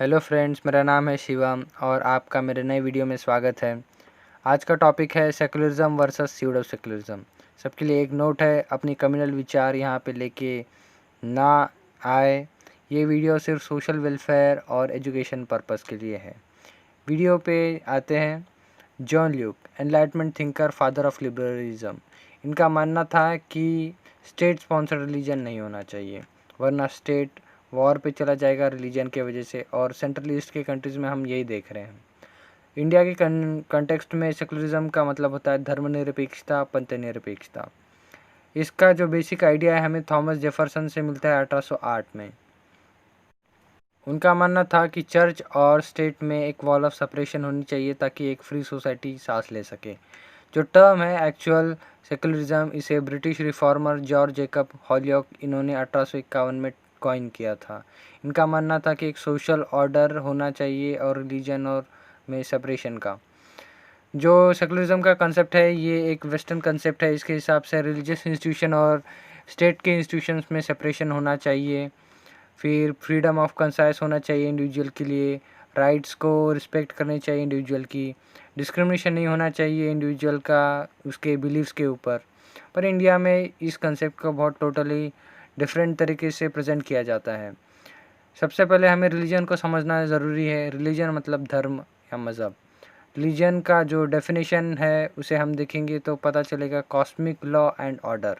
Hello friends, मेरा नाम है शिवम और आपका मेरे नए वीडियो में स्वागत है। आज का टॉपिक है सेकुलरिज्म वर्सेस स्यूडो सेकुलरिज्म। सबके लिए एक नोट है, अपनी कम्युनल विचार यहाँ पे लेके ना आए। ये वीडियो सिर्फ सोशल वेलफेयर और एजुकेशन पर्पस के लिए है। वीडियो पे आते हैं। John Luke, enlightenment thinker, father of liberalism. इनका मानना था कि स्टेट स्पॉन्सर्ड रिलीजन नहीं होना चाहिए, वरना स्टेट वॉर पे चला जाएगा रिलीजन के वजह से। और सेंट्रल ईस्ट के कंट्रीज़ में हम यही देख रहे हैं। इंडिया के कंटेक्स्ट में सेकुलरिज्म का मतलब होता है धर्मनिरपेक्षता, पंथनिरपेक्षता। इसका जो बेसिक आइडिया है हमें थॉमस जेफरसन से मिलता है 1808 में। उनका मानना था कि चर्च और स्टेट में एक वॉल ऑफ सेपरेशन होनी चाहिए ताकि एक फ्री सोसाइटी सांस ले सके। जो टर्म है एक्चुअल सेकुलरिज्म, इसे ब्रिटिश रिफॉर्मर जॉर्ज जेकब हॉलियॉक इन्होंने 1851 में कॉइन किया था। इनका मानना था कि एक सोशल ऑर्डर होना चाहिए और रिलीजन और में सेपरेशन का। जो सेकुलरिज्म का कंसेप्ट है ये एक वेस्टर्न कंसेप्ट है। इसके हिसाब से रिलीजियस इंस्टीट्यूशन और स्टेट के इंस्टीट्यूशंस में सेपरेशन होना चाहिए। फिर फ्रीडम ऑफ कंसाइंस होना चाहिए इंडिविजुअल के लिए, राइट्स को रिस्पेक्ट करनी चाहिए इंडिविजुअल की, डिस्क्रिमिनेशन नहीं होना चाहिए इंडिविजुअल का उसके बिलीव्स के ऊपर। पर इंडिया में इस कंसेप्ट को बहुत टोटली डिफरेंट तरीके से प्रेजेंट किया जाता है। सबसे पहले हमें रिलीजन को समझना ज़रूरी है। रिलीजन मतलब धर्म या मज़हब। रिलीजन का जो डेफिनेशन है उसे हम देखेंगे तो पता चलेगा कॉस्मिक लॉ एंड ऑर्डर।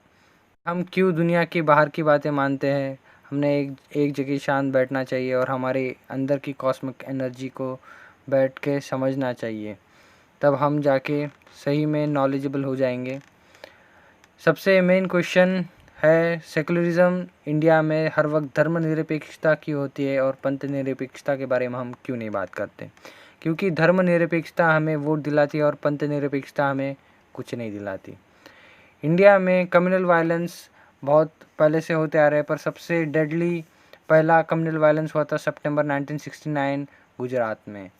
हम क्यों दुनिया की बाहर की बातें मानते हैं, हमने एक जगह शांत बैठना चाहिए और हमारे अंदर की कॉस्मिक एनर्जी को बैठ के समझना चाहिए, तब हम जाके सही में नॉलेजेबल हो जाएंगे। सबसे मेन क्वेश्चन है सेकुलरिज्म इंडिया में हर वक्त धर्मनिरपेक्षता की होती है और पंथ निरपेक्षता के बारे में हम क्यों नहीं बात करते? क्योंकि धर्मनिरपेक्षता हमें वोट दिलाती है और पंथ निरपेक्षता हमें कुछ नहीं दिलाती। इंडिया में कम्युनल वायलेंस बहुत पहले से होते आ रहे हैं, पर सबसे डेडली पहला कम्युनल वायलेंस हुआ था सितंबर 1969 गुजरात में।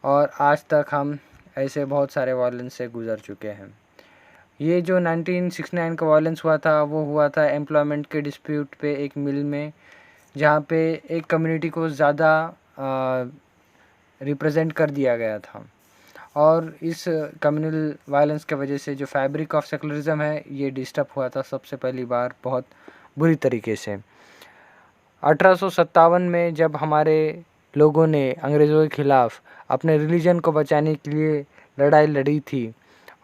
और आज तक हम ऐसे बहुत सारे वायलेंस से गुजर चुके हैं। ये जो 1969 का वायलेंस हुआ था वो हुआ था एम्प्लॉयमेंट के डिस्प्यूट पे एक मिल में, जहाँ पे एक कम्युनिटी को ज़्यादा रिप्रेजेंट कर दिया गया था। और इस कम्युनल वायलेंस के वजह से जो फैब्रिक ऑफ सेकुलरिज्म है ये डिस्टर्ब हुआ था सबसे पहली बार बहुत बुरी तरीके से। 1857 में जब हमारे लोगों ने अंग्रेज़ों के ख़िलाफ़ अपने रिलीजन को बचाने के लिए लड़ाई लड़ी थी,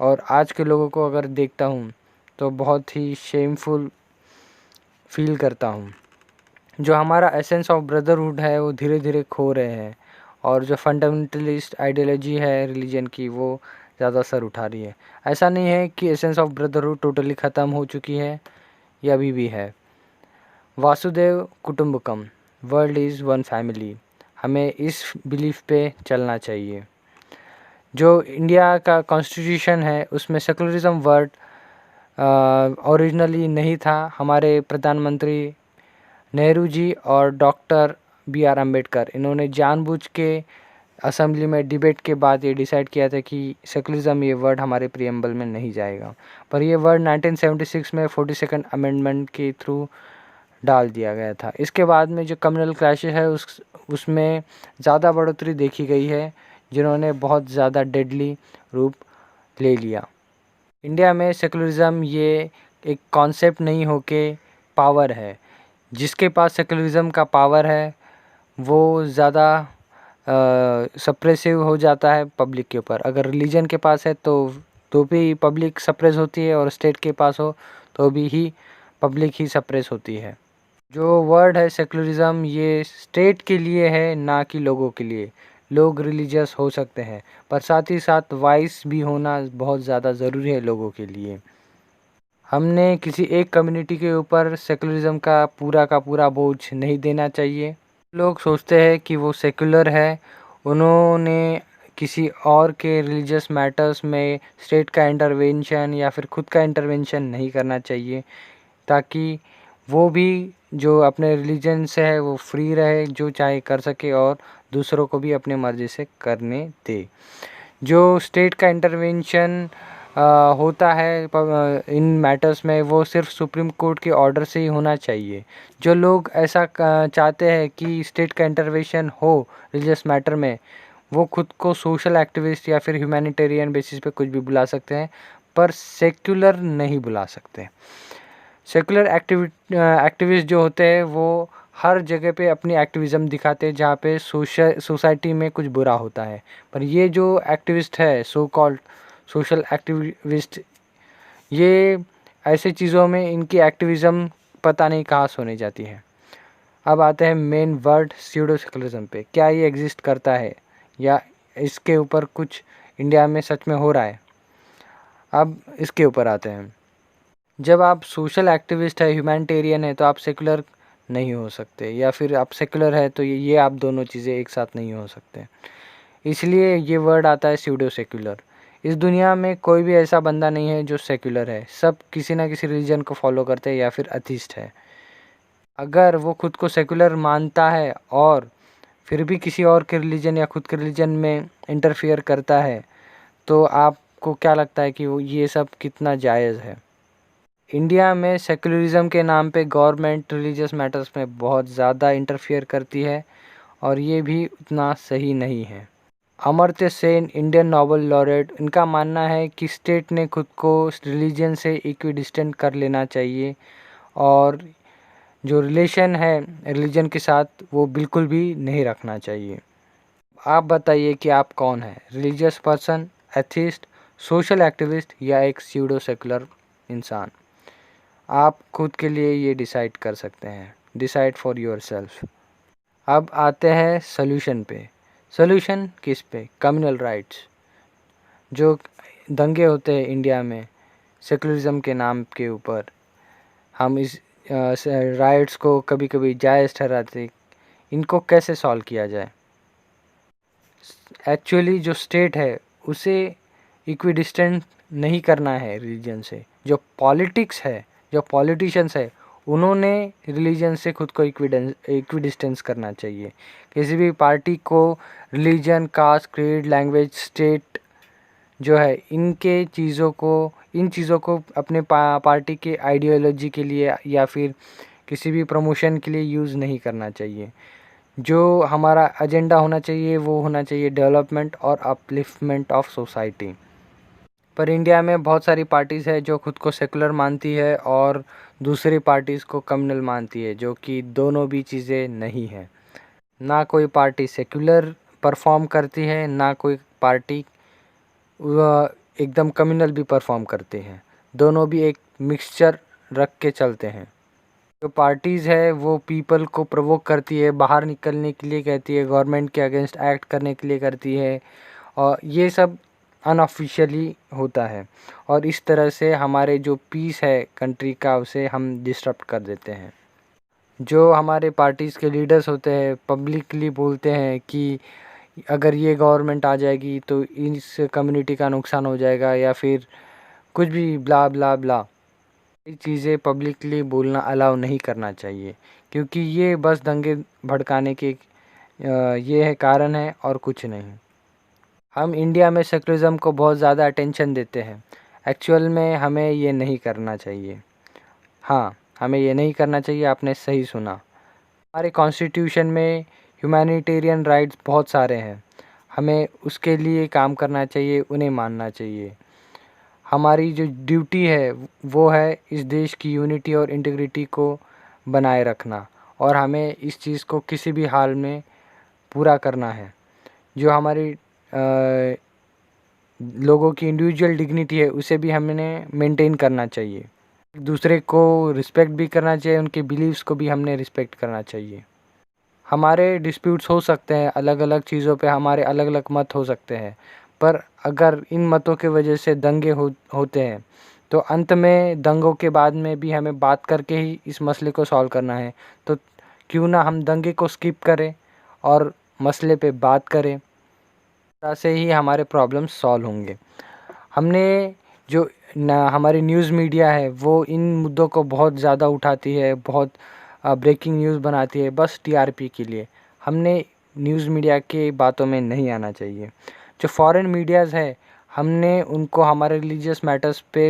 और आज के लोगों को अगर देखता हूँ तो बहुत ही शेमफुल फील करता हूँ। जो हमारा एसेंस ऑफ ब्रदरहुड है वो धीरे धीरे खो रहे हैं, और जो फंडामेंटलिस्ट आइडियोलॉजी है रिलीजन की वो ज़्यादा सर उठा रही है। ऐसा नहीं है कि एसेंस ऑफ ब्रदरहुड टोटली ख़त्म हो चुकी है, ये अभी भी है। वासुदेव कुटुंबकम, वर्ल्ड इज़ वन फैमिली, हमें इस बिलीफ पे चलना चाहिए। जो इंडिया का कॉन्स्टिट्यूशन है उसमें सेकुलरिज्म वर्ड ओरिजिनली नहीं था। हमारे प्रधानमंत्री नेहरू जी और डॉक्टर B.R. अम्बेडकर इन्होंने जानबूझ के असेंबली में डिबेट के बाद ये डिसाइड किया था कि सेकुलरिज्म ये वर्ड हमारे प्रीएम्बल में नहीं जाएगा। पर ये वर्ड 1976 में 42nd अमेंडमेंट के थ्रू डाल दिया गया था। इसके बाद में जो कम्युनल क्लैशेस है उसमें ज़्यादा बढ़ोतरी देखी गई है, जिन्होंने बहुत ज़्यादा डेडली रूप ले लिया। इंडिया में सेकुलरिज्म ये एक कॉन्सेप्ट नहीं होके पावर है। जिसके पास सेकुलरिज्म का पावर है वो ज़्यादा सप्रेसिव हो जाता है पब्लिक के ऊपर। अगर रिलीजन के पास है तो भी पब्लिक सप्रेस होती है, और स्टेट के पास हो तो भी ही पब्लिक ही सप्रेस होती है। जो वर्ड है सेकुलरिज्म ये स्टेट के लिए है, ना कि लोगों के लिए। लोग रिलीजियस हो सकते हैं, पर साथ ही साथ वाइस भी होना बहुत ज़्यादा ज़रूरी है लोगों के लिए। हमने किसी एक कम्युनिटी के ऊपर सेकुलरिज्म का पूरा बोझ नहीं देना चाहिए। लोग सोचते हैं कि वो सेकुलर है, उन्होंने किसी और के रिलीजियस मैटर्स में स्टेट का इंटरवेंशन या फिर खुद का इंटरवेंशन नहीं करना चाहिए, ताकि वो भी जो अपने रिलीजन से है वो फ्री रहे, जो चाहे कर सके और दूसरों को भी अपने मर्ज़ी से करने दे। जो स्टेट का इंटरवेंशन होता है इन मैटर्स में, वो सिर्फ सुप्रीम कोर्ट के ऑर्डर से ही होना चाहिए। जो लोग ऐसा चाहते हैं कि स्टेट का इंटरवेंशन हो रिलीजियस मैटर में, वो खुद को सोशल एक्टिविस्ट या फिर ह्यूमैनिटेरियन बेसिस पे कुछ भी बुला सकते हैं, पर सेक्युलर नहीं बुला सकते। सेकुलर एक्टिविस्ट जो होते हैं वो हर जगह पे अपनी एक्टिविज़म दिखाते हैं जहाँ पे सोसाइटी में कुछ बुरा होता है। पर ये जो एक्टिविस्ट है, सो कॉल्ड सोशल एक्टिविस्ट, ये ऐसे चीज़ों में इनकी एक्टिविज़म पता नहीं कहाँ सोने जाती है। अब आते हैं मेन वर्ड स्यूडो सेकुलरिज्म पे। क्या ये एग्जिस्ट करता है या इसके ऊपर कुछ इंडिया में सच में हो रहा है? अब इसके ऊपर आते हैं। जब आप सोशल एक्टिविस्ट है, ह्यूमैनिटेरियन है, तो आप सेकुलर नहीं हो सकते, या फिर आप सेकुलर है तो ये आप दोनों चीज़ें एक साथ नहीं हो सकते। इसलिए ये वर्ड आता है स्यूडो सेकुलर। इस दुनिया में कोई भी ऐसा बंदा नहीं है जो सेकुलर है, सब किसी ना किसी रिलीजन को फॉलो करते हैं या फिर अथिस्ट है। अगर वो खुद को सेकुलर मानता है और फिर भी किसी और के रिलीजन या खुद के रिलीजन में इंटरफियर करता है, तो आपको क्या लगता है कि वो ये सब कितना जायज़ है? इंडिया में सेकुलरिज्म के नाम पे गवर्नमेंट रिलीजियस मैटर्स में बहुत ज़्यादा इंटरफियर करती है और ये भी उतना सही नहीं है। Amartya Sen, Indian Nobel laureate, इनका मानना है कि स्टेट ने खुद को रिलीजन से इक्विडिस्टेंट कर लेना चाहिए और जो रिलेशन है रिलीजन के साथ वो बिल्कुल भी नहीं रखना चाहिए। आप बताइए कि आप कौन हैं? Religious person, atheist, social activist या एक स्यूडो सेकुलर इंसान? आप खुद के लिए ये डिसाइड कर सकते हैं। Decide for your self. अब आते हैं सॉल्यूशन पे। सॉल्यूशन किस पे? Communal riots. जो दंगे होते हैं इंडिया में सेकुलरिज्म के नाम के ऊपर, हम इस राइट्स को कभी कभी जायज़ ठहराते, इनको कैसे सॉल्व किया जाए? एक्चुअली जो स्टेट है उसे इक्विडिस्टेंट नहीं करना है रिलीजन से। जो पॉलिटिक्स है, जो पॉलिटिशियंस है, उन्होंने रिलीजन से खुद को इक्विडिस्टेंस करना चाहिए। किसी भी पार्टी को religion, caste, creed, language, state जो है इन चीज़ों को अपने पार्टी के आइडियोलॉजी के लिए या फिर किसी भी प्रमोशन के लिए यूज़ नहीं करना चाहिए। जो हमारा एजेंडा होना चाहिए वो होना चाहिए डेवलपमेंट और अपलिफ्टमेंट ऑफ सोसाइटी। पर इंडिया में बहुत सारी पार्टीज़ है जो खुद को सेकुलर मानती है और दूसरी पार्टीज़ को कम्युनल मानती है, जो कि दोनों भी चीज़ें नहीं है। ना कोई पार्टी सेकुलर परफॉर्म करती है, ना कोई पार्टी एकदम कम्युनल भी परफॉर्म करती है। दोनों भी एक मिक्सचर रख के चलते हैं। जो पार्टीज़ है वो पीपल को प्रोवोक करती है, बाहर निकलने के लिए कहती है, गवर्नमेंट के अगेंस्ट एक्ट करने के लिए करती है, और ये सब अनऑफिशियली होता है और इस तरह से हमारे जो पीस है कंट्री का उसे हम डिस्टर्ब कर देते हैं। जो हमारे पार्टीज़ के लीडर्स होते हैं पब्लिकली बोलते हैं कि अगर ये गवर्नमेंट आ जाएगी तो इस कम्युनिटी का नुकसान हो जाएगा या फिर कुछ भी ब्ला ब्ला ब्ला, ये चीज़ें पब्लिकली बोलना अलाउ नहीं करना चाहिए, क्योंकि ये बस दंगे भड़काने के ये है कारण है और कुछ नहीं। हम इंडिया में सेकुलरिज्म को बहुत ज़्यादा अटेंशन देते हैं, एक्चुअल में हमें ये नहीं करना चाहिए। हाँ, हमें ये नहीं करना चाहिए, आपने सही सुना। हमारे कॉन्स्टिट्यूशन में ह्यूमैनिटेरियन राइट्स बहुत सारे हैं, हमें उसके लिए काम करना चाहिए, उन्हें मानना चाहिए। हमारी जो ड्यूटी है वो है इस देश की यूनिटी और इंटीग्रिटी को बनाए रखना, और हमें इस चीज़ को किसी भी हाल में पूरा करना है। जो हमारी लोगों की इंडिविजुअल डिग्निटी है उसे भी हमें मेंटेन करना चाहिए। एक दूसरे को रिस्पेक्ट भी करना चाहिए, उनके बिलीव्स को भी हमने रिस्पेक्ट करना चाहिए। हमारे डिस्प्यूट्स हो सकते हैं, अलग अलग चीज़ों पे हमारे अलग अलग मत हो सकते हैं, पर अगर इन मतों के वजह से दंगे होते हैं तो अंत में दंगों के बाद में भी हमें बात करके ही इस मसले को सॉल्व करना है। तो क्यों ना हम दंगे को स्किप करें और मसले पे बात करें, तरह से ही हमारे प्रॉब्लम्स सॉल्व होंगे। हमने जो हमारी न्यूज़ मीडिया है वो इन मुद्दों को बहुत ज़्यादा उठाती है, बहुत ब्रेकिंग न्यूज़ बनाती है बस टीआरपी के लिए। हमने न्यूज़ मीडिया के बातों में नहीं आना चाहिए। जो फॉरेन मीडियाज़ है हमने उनको हमारे रिलीजियस मैटर्स पे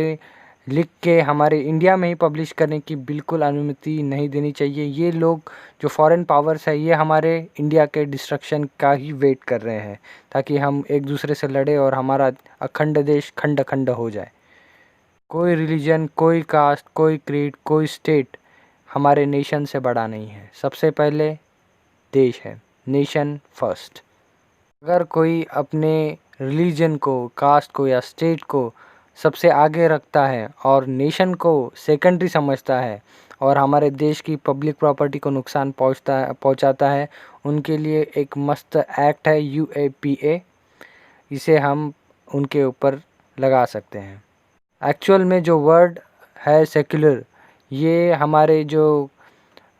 लिख के हमारे इंडिया में ही पब्लिश करने की बिल्कुल अनुमति नहीं देनी चाहिए। ये लोग जो फॉरेन पावर्स है ये हमारे इंडिया के डिस्ट्रक्शन का ही वेट कर रहे हैं ताकि हम एक दूसरे से लड़े और हमारा अखंड देश खंड खंड हो जाए। कोई रिलीजन, कोई कास्ट, कोई क्रीड, कोई स्टेट हमारे नेशन से बड़ा नहीं है। सबसे पहले देश है, नेशन फर्स्ट। अगर कोई अपने रिलीजन को, कास्ट को या स्टेट को सबसे आगे रखता है और नेशन को सेकेंडरी समझता है और हमारे देश की पब्लिक प्रॉपर्टी को नुकसान पहुंचाता है, उनके लिए एक मस्त एक्ट है UAPA। इसे हम उनके ऊपर लगा सकते हैं। एक्चुअल में जो वर्ड है सेक्युलर, ये हमारे जो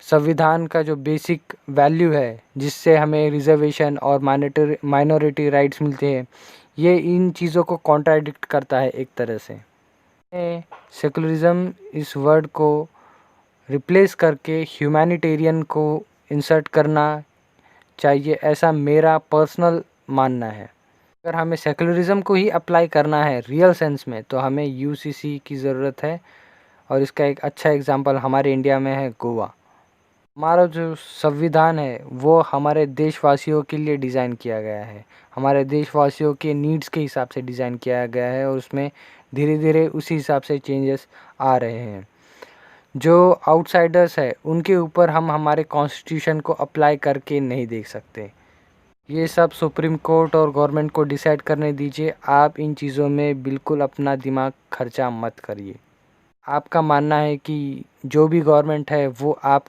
संविधान का जो बेसिक वैल्यू है जिससे हमें रिजर्वेशन और माइनॉरिटी राइट्स मिलते हैं, ये इन चीज़ों को कॉन्ट्राडिक्ट करता है एक तरह से। सेकुलरिज्म इस वर्ड को रिप्लेस करके ह्यूमैनिटेरियन को इंसर्ट करना चाहिए, ऐसा मेरा पर्सनल मानना है। अगर हमें सेकुलरिज्म को ही अप्लाई करना है रियल सेंस में तो हमें UCC की ज़रूरत है और इसका एक अच्छा एग्जांपल हमारे इंडिया में है गोवा। हमारा जो संविधान है वो हमारे देशवासियों के लिए डिज़ाइन किया गया है, हमारे देशवासियों के नीड्स के हिसाब से डिज़ाइन किया गया है और उसमें धीरे धीरे उसी हिसाब से चेंजेस आ रहे हैं। जो आउटसाइडर्स है उनके ऊपर हम हमारे कॉन्स्टिट्यूशन को अप्लाई करके नहीं देख सकते। ये सब सुप्रीम कोर्ट और गवर्नमेंट को डिसाइड करने दीजिए। आप इन चीज़ों में बिल्कुल अपना दिमाग खर्चा मत करिए। आपका मानना है कि जो भी गवर्नमेंट है वो आप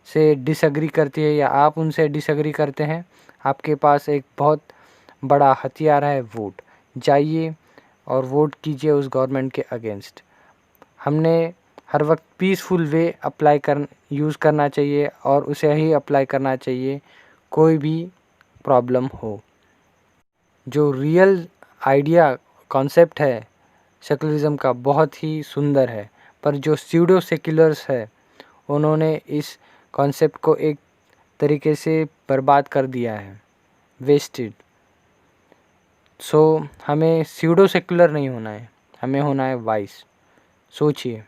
से डिसएग्री करती है या आप उनसे डिसएग्री करते हैं, आपके पास एक बहुत बड़ा हथियार है, वोट। जाइए और वोट कीजिए उस गवर्नमेंट के अगेंस्ट। हमने हर वक्त पीसफुल वे यूज़ करना चाहिए और उसे ही अप्लाई करना चाहिए कोई भी प्रॉब्लम हो। जो रियल आइडिया कॉन्सेप्ट है सेकुलरिज्म का बहुत ही सुंदर है, पर जो स्यूडो सेक्युलर्स है उन्होंने इस कॉन्सेप्ट को एक तरीके से बर्बाद कर दिया है, वेस्टेड। सो हमें स्यूडो सेक्युलर नहीं होना है, हमें होना है वाइस। सोचिए।